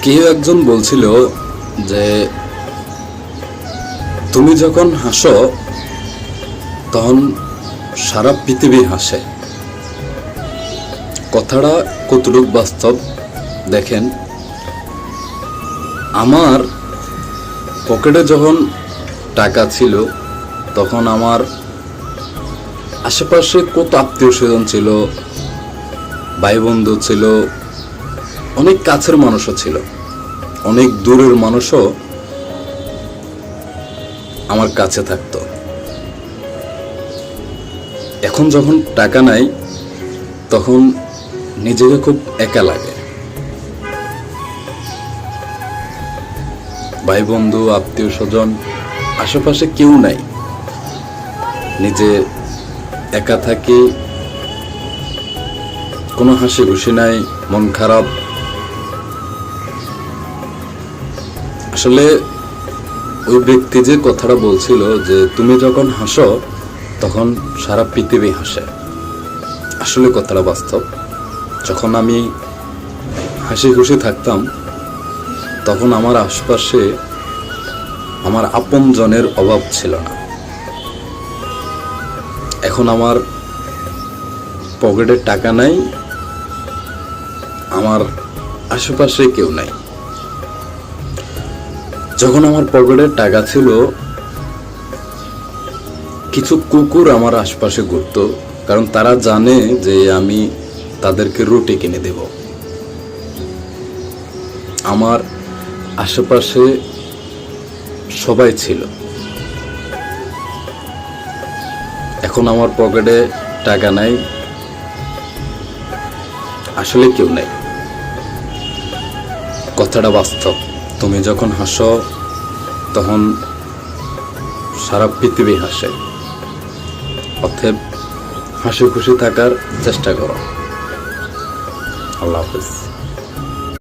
কেউ একজন বলছিল যে তুমি যখন হাসো তখন সারা পৃথিবী হাসে। কথাটা কতটুকু বাস্তব দেখেন, আমার পকেটে যখন টাকা ছিল তখন আমার আশেপাশে কত আত্মীয় স্বজন ছিল, ভাই বন্ধু ছিল, অনেক কাছের মানুষও ছিল, অনেক দূরের মানুষও আমার কাছে থাকতো। এখন যখন টাকা নাই তখন নিজেকে খুব একা লাগে। ভাই বন্ধু আত্মীয় স্বজন আশেপাশে কেউ নাই, নিজে একা থাকি, কোনো হাসি খুশি নাই, মন খারাপ। আসলে ওই ব্যক্তি যে কথাটা বলছিল যে তুমি যখন হাসো তখন সারা পৃথিবী হাসে, আসলে কথাটা বাস্তব। যখন আমি হাসি খুশি থাকতাম তখন আমার আশপাশে আমার আপনজনের অভাব ছিল না। এখন আমার পকেটে টাকা নাই, আমার আশেপাশে কেউ নাই। যখন আমার পকেটে টাকা ছিল কিছু কুকুর আমার আশপাশে ঘুরতো, কারণ তারা জানে যে আমি তাদেরকে রুটি কিনে দেব। আমার আশেপাশে সবাই ছিল। এখন আমার পকেটে টাকা নাই, আসলে কেউ নাই। কথাটা বাস্তব। তুমি যখন হাসো তখন সারা পৃথিবী হাসে। অতএব হাসি খুশি থাকার চেষ্টা করো। আল্লাহ হাফেজ।